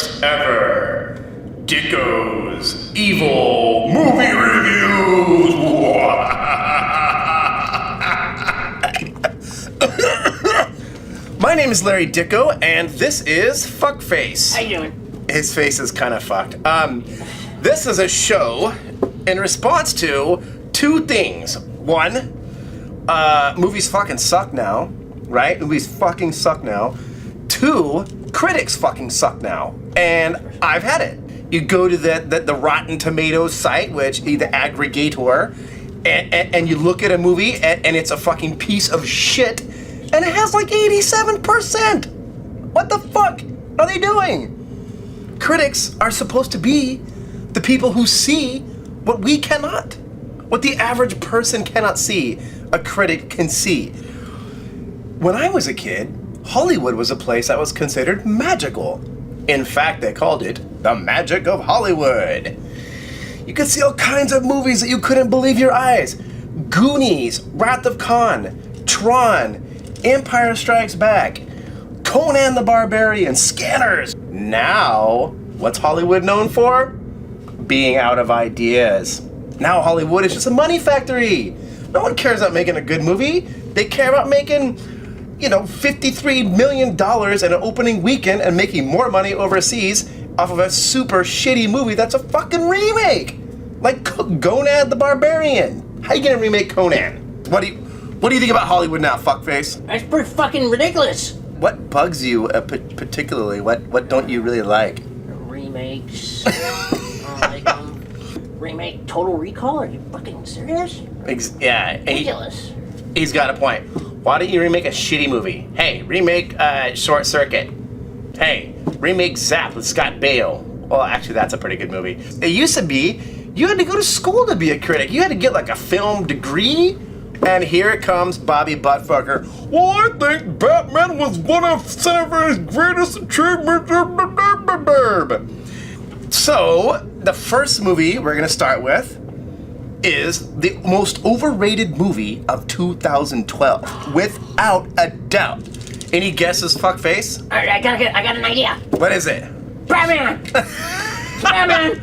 first ever Dicko's Evil Movie Reviews. My name is Larry Dicko, and this is Fuckface. How you doing? His face is kind of fucked. This is a show in response to two things. One, movies fucking suck now, right? Movies fucking suck now. Two, critics fucking suck now. And I've had it. You go to the Rotten Tomatoes site, which is the aggregator, and you look at a movie and it's a fucking piece of shit, and it has like 87%. What the fuck are they doing? Critics are supposed to be the people who see what we cannot. What the average person cannot see, a critic can see. When I was a kid, Hollywood was a place that was considered magical. In fact, they called it the magic of Hollywood. You could see all kinds of movies that you couldn't believe your eyes. Goonies, Wrath of Khan, Tron, Empire Strikes Back, Conan the Barbarian, Scanners. Now, what's Hollywood known for? Being out of ideas. Now Hollywood is just a money factory. No one cares about making a good movie. They care about making, $53 million in an opening weekend and making more money overseas off of a super shitty movie that's a fucking remake. Like Conan the Barbarian. How you gonna remake Conan? What do you think about Hollywood now, fuckface? That's pretty fucking ridiculous. What bugs you particularly? What don't you really like? Remakes. Remake Total Recall? Are you fucking serious? Yeah. Ridiculous. He's got a point. Why don't you remake a shitty movie? Hey, remake Short Circuit. Hey, remake Zap with Scott Baio. Well, actually, that's a pretty good movie. It used to be, you had to go to school to be a critic. You had to get like a film degree. And here it comes Bobby Buttfucker. Well, I think Batman was one of Cinema's greatest achievements. So, the first movie we're going to start with is the most overrated movie of 2012, without a doubt. Any guesses, fuckface? I got an idea. What is it? Batman! Batman!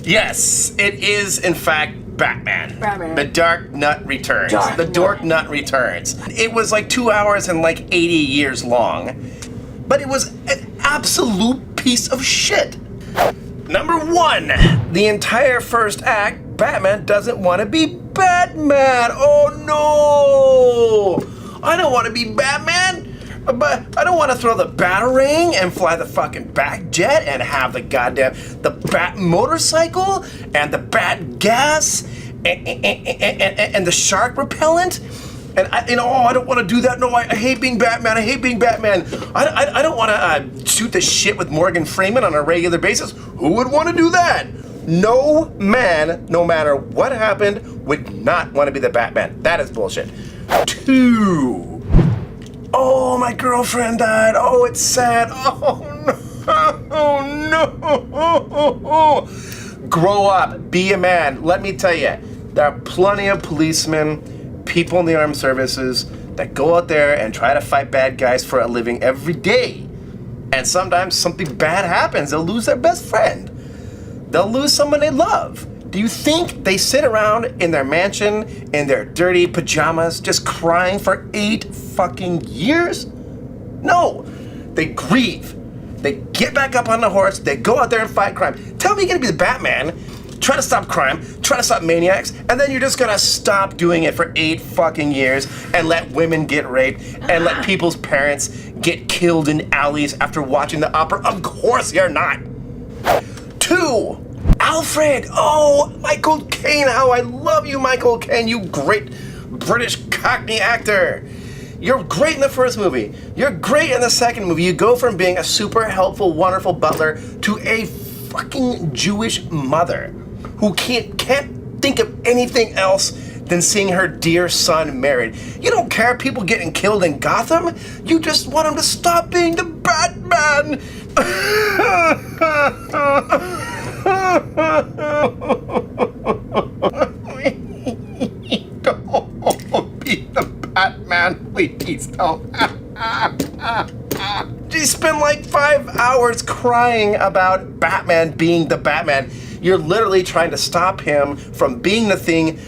Yes, it is in fact Batman. Batman. The Dark Knight Returns. The Dark Knight Returns. It was like 2 hours and like 80 years long, but it was an absolute piece of shit. Number one, the entire first act, Batman doesn't want to be Batman. Oh no! I don't want to be Batman, but I don't want to throw the Batarang and fly the fucking Bat Jet and have the Bat motorcycle and the Bat gas and the shark repellent. And I don't want to do that. No, I hate being Batman. I hate being Batman. I don't want to shoot the shit with Morgan Freeman on a regular basis. Who would want to do that? No man, no matter what happened, would not want to be the Batman. That is bullshit. Two. Oh, my girlfriend died. Oh, it's sad. Oh, no. Oh, no. Grow up. Be a man. Let me tell you, there are plenty of policemen, people in the armed services that go out there and try to fight bad guys for a living every day. And sometimes something bad happens. They'll lose their best friend. They'll lose someone they love. Do you think they sit around in their mansion in their dirty pajamas just crying for 8 fucking years? No. They grieve. They get back up on the horse. They go out there and fight crime. Tell me you're gonna be the Batman, try to stop crime, try to stop maniacs, and then you're just gonna stop doing it for 8 fucking years and let women get raped and let people's parents get killed in alleys after watching the opera? Of course you're not. 2, Alfred. Oh, Michael Caine. How I love you, Michael Caine, you great British Cockney actor. You're great in the first movie. You're great in the second movie. You go from being a super helpful, wonderful butler to a fucking Jewish mother who can't think of anything else than seeing her dear son married. You don't care people getting killed in Gotham. You just want him to stop being the Batman. Don't be the Batman, please don't. You spend like 5 hours crying about Batman being the Batman. You're literally trying to stop him from being the thing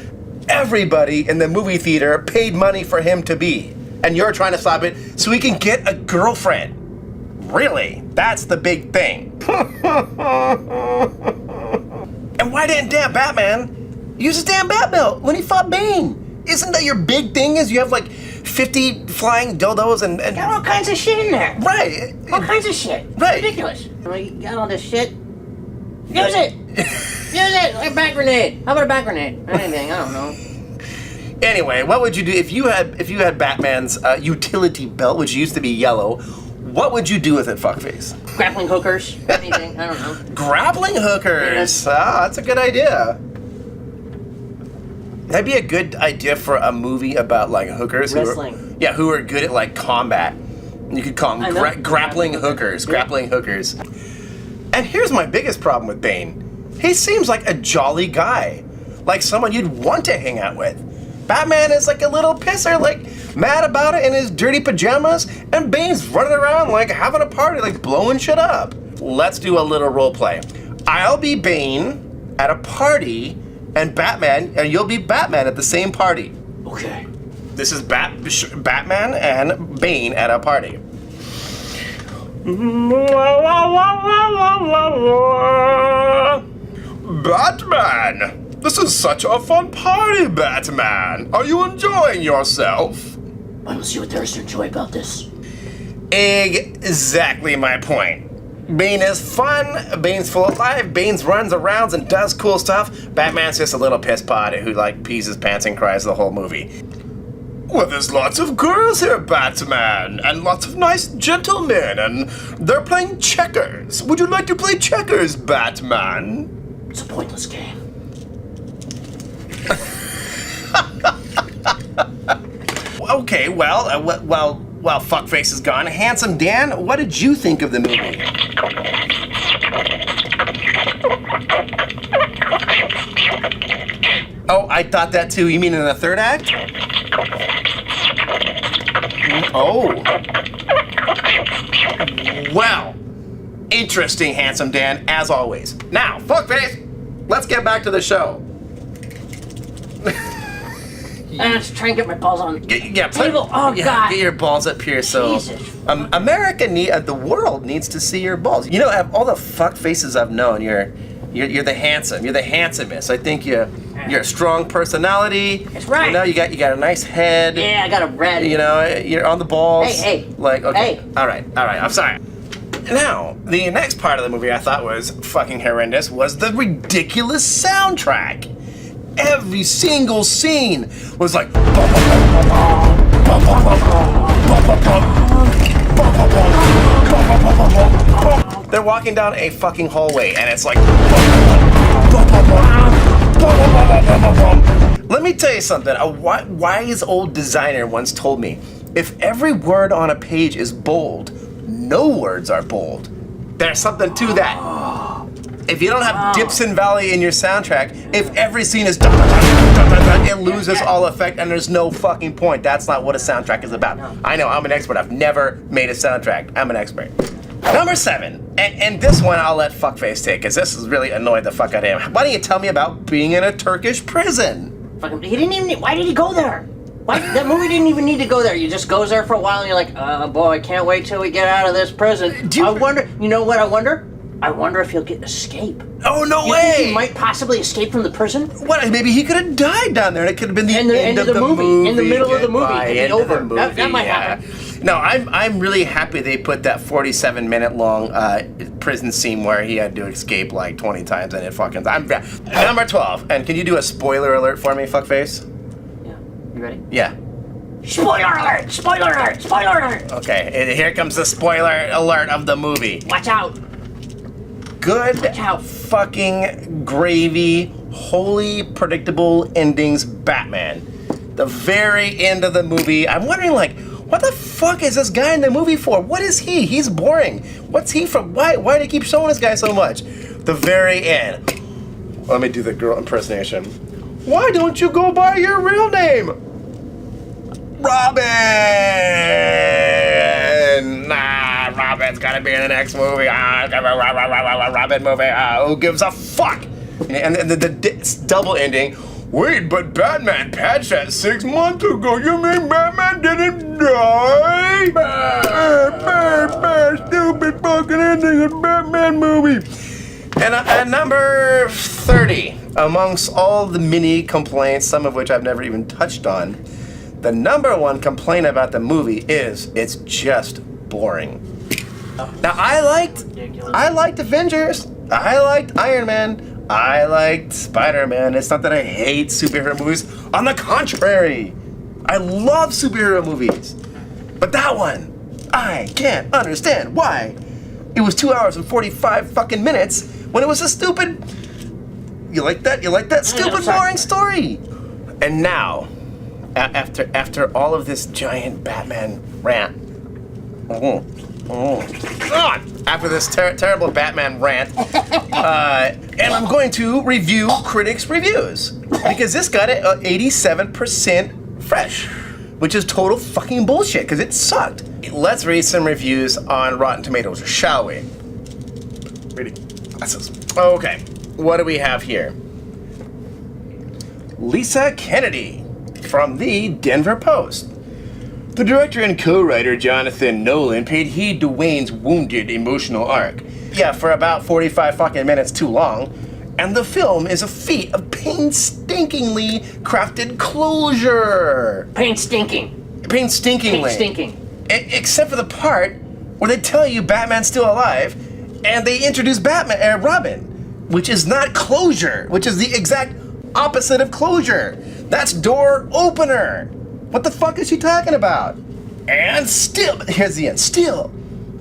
everybody in the movie theater paid money for him to be. And you're trying to stop it so he can get a girlfriend. Really? That's the big thing. And why didn't damn Batman use his damn Batmobile when he fought Bane? Isn't that your big thing, is you have like 50 flying dildos and... Got all kinds of shit in there. Right. All kinds of shit. Right. Ridiculous. You got all this shit. Use it. Use it. Like a back grenade. How about a back grenade? Anything. I don't know. Anyway, what would you do if you had Batman's utility belt, which used to be yellow? What would you do with it, fuckface? Grappling hookers. Anything. I don't know. Grappling hookers. Ah, that's a good idea. That'd be a good idea for a movie about like hookers. Wrestling. Who are good at like combat. You could call them grappling hookers. Grappling hookers. And here's my biggest problem with Bane. He seems like a jolly guy. Like someone you'd want to hang out with. Batman is like a little pisser, like mad about it in his dirty pajamas, and Bane's running around like having a party, like blowing shit up. Let's do a little role play. I'll be Bane at a party, and Batman, and you'll be Batman at the same party. Okay. This is Batman and Bane at a party. Batman! This is such a fun party, Batman! Are you enjoying yourself? I don't see what there is to enjoy about this. Exactly my point. Bane is fun, Bane's full of life, Bane runs around and does cool stuff. Batman's just a little piss pot who like pees his pants and cries the whole movie. Well, there's lots of girls here, Batman, and lots of nice gentlemen, and they're playing checkers. Would you like to play checkers, Batman? It's a pointless game. Okay, well, fuckface is gone. Handsome Dan, what did you think of the movie? Oh, I thought that too. You mean in the third act? Oh. Well, interesting, Handsome Dan, as always. Now, fuckface, let's get back to the show. Let's try and get my balls on the table. God. Get your balls up here. So, Jesus. America the world needs to see your balls. You know, of all the fuck faces I've known, you're the handsome. You're the handsomest. I think you're a strong personality. That's right. You know, you got a nice head. Yeah, I got a red. You know, you're on the balls. Hey. Like, okay. Hey. All right. I'm sorry. Now, the next part of the movie I thought was fucking horrendous was the ridiculous soundtrack. Every single scene was like they're walking down a fucking hallway and it's like let me tell you something. A wise old designer once told me, if every word on a page is bold, no words are bold. There's something to that. If you don't have Dipson Valley in your soundtrack, if every scene is it loses all effect and there's no fucking point. That's not what a soundtrack is about. No. I know, I'm an expert. I've never made a soundtrack. I'm an expert. Number 7, and this one I'll let fuckface take, because this has really annoyed the fuck out of him. Why don't you tell me about being in a Turkish prison? Fucking, he didn't even. Why did he go there? Why? That movie didn't even need to go there. You just goes there for a while and you're like, oh boy, I can't wait till we get out of this prison. I wonder. You know what I wonder? I wonder if he'll escape. Oh, no you way! Think he might possibly escape from the prison? What? Maybe he could have died down there, and it could have been the end of the movie. In the middle of the movie, it could be over. That might happen. No, I'm really happy they put that 47-minute long prison scene where he had to escape like 20 times, and it fucking. Number 12, and can you do a spoiler alert for me, fuckface? Yeah. You ready? Yeah. Spoiler alert! Spoiler alert! Spoiler alert! Okay, and here comes the spoiler alert of the movie. Watch out! Good fucking gravy, wholly predictable endings Batman. The very end of the movie, I'm wondering like, what the fuck is this guy in the movie for? What is he? He's boring. What's he from? Why do they keep showing this guy so much? The very end. Let me do the girl impersonation. Why don't you go by your real name? Robin! Nah, Robin. Robin's gotta be in the next movie. Robin movie. Who gives a fuck? And the double ending. Wait, but Batman patched that 6 months ago. You mean Batman didn't die? Stupid fucking ending of Batman movie. And at number 30, amongst all the mini complaints, some of which I've never even touched on, the number one complaint about the movie is it's just boring. Now, I liked Avengers. I liked Iron Man. I liked Spider-Man. It's not that I hate superhero movies. On the contrary, I love superhero movies. But that one, I can't understand why. It was 2 hours and 45 fucking minutes when it was a stupid... You like that? You like that stupid, boring story? And now, after all of this giant Batman rant... After this terrible Batman rant, and I'm going to review critics' reviews because this got it 87% fresh, which is total fucking bullshit because it sucked. Let's read some reviews on Rotten Tomatoes, shall we? Reading glasses. Okay, what do we have here? Lisa Kennedy from the Denver Post. The director and co-writer Jonathan Nolan paid heed to Wayne's wounded emotional arc. Yeah, for about 45 fucking minutes too long. And the film is a feat of painstakingly crafted closure. Painstinking. Except for the part where they tell you Batman's still alive and they introduce Robin, which is not closure, which is the exact opposite of closure. That's door opener. What the fuck is she talking about? And still, here's the end. Still,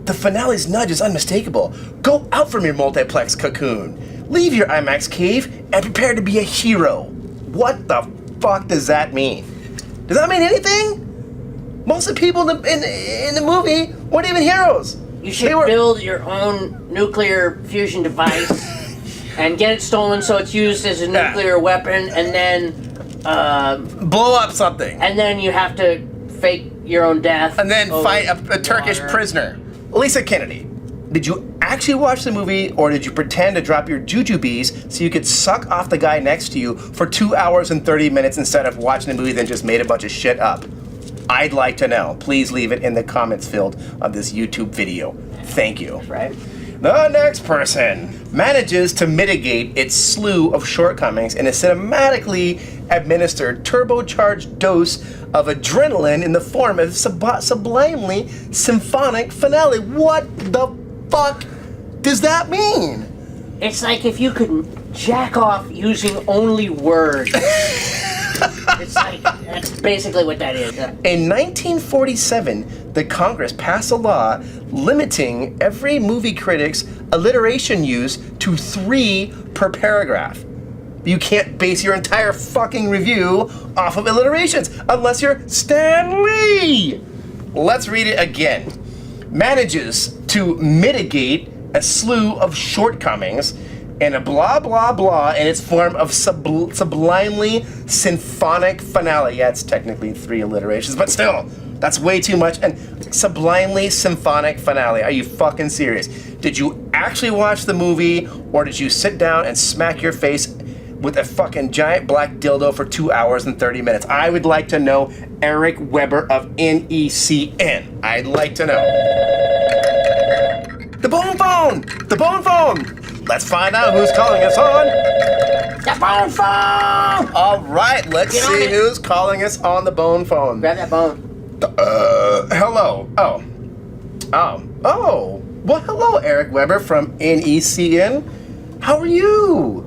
the finale's nudge is unmistakable. Go out from your multiplex cocoon. Leave your IMAX cave and prepare to be a hero. What the fuck does that mean? Does that mean anything? Most of the people in the movie weren't even heroes. You should build your own nuclear fusion device and get it stolen so it's used as a nuclear weapon and then... blow up something. And then you have to fake your own death. And then fight a Turkish prisoner. Lisa Kennedy, did you actually watch the movie or did you pretend to drop your jujubes so you could suck off the guy next to you for 2 hours and 30 minutes instead of watching the movie then just made a bunch of shit up? I'd like to know. Please leave it in the comments field of this YouTube video. Thank you. That's right. The next person manages to mitigate its slew of shortcomings in a cinematically administered turbocharged dose of adrenaline in the form of sublimely symphonic finale. What the fuck does that mean? It's like if you could jack off using only words. It's like, that's basically what that is. In 1947, the Congress passed a law limiting every movie critic's alliteration use to 3 per paragraph. You can't base your entire fucking review off of alliterations unless you're Stan Lee. Let's read it again. Manages to mitigate a slew of shortcomings and a blah blah blah in its form of sublimely symphonic finale. Yeah, it's technically 3 alliterations, but still, that's way too much. And sublimely symphonic finale. Are you fucking serious? Did you actually watch the movie, or did you sit down and smack your face with a fucking giant black dildo for 2 hours and 30 minutes? I would like to know. Eric Weber of NECN. I'd like to know. The bone phone! The bone phone! Let's find out who's calling us on the bone phone! All right, let's see who's calling us on the bone phone. Grab that bone. Hello. Oh. Well, hello, Eric Weber from NECN. How are you?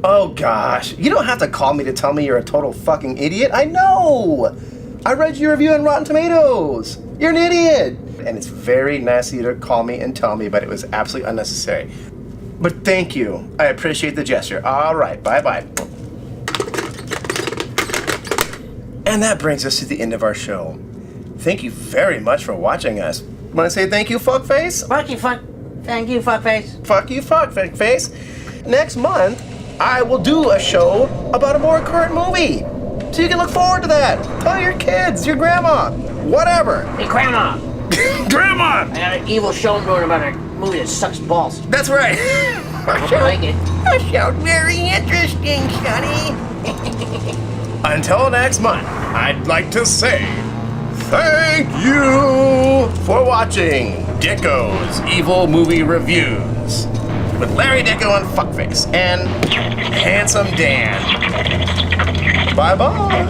Oh, gosh. You don't have to call me to tell me you're a total fucking idiot. I know. I read your review on Rotten Tomatoes. You're an idiot. And it's very nice of you to call me and tell me, but it was absolutely unnecessary. But thank you. I appreciate the gesture. All right. Bye-bye. And that brings us to the end of our show. Thank you very much for watching us. Want to say thank you, fuckface? Thank you, fuckface. Fuck you, fuckface. Next month, I will do a show about a more current movie. So you can look forward to that. Tell your kids, your grandma, whatever. Hey, grandma. Grandma! I got an evil show I'm doing about a movie that sucks balls. That's right. I hope you like it. That sounds very interesting, Sonny. Until next month, I'd like to say thank you for watching Dicko's Evil Movie Reviews with Larry Dicko and Fuckface and Handsome Dan. Bye-bye.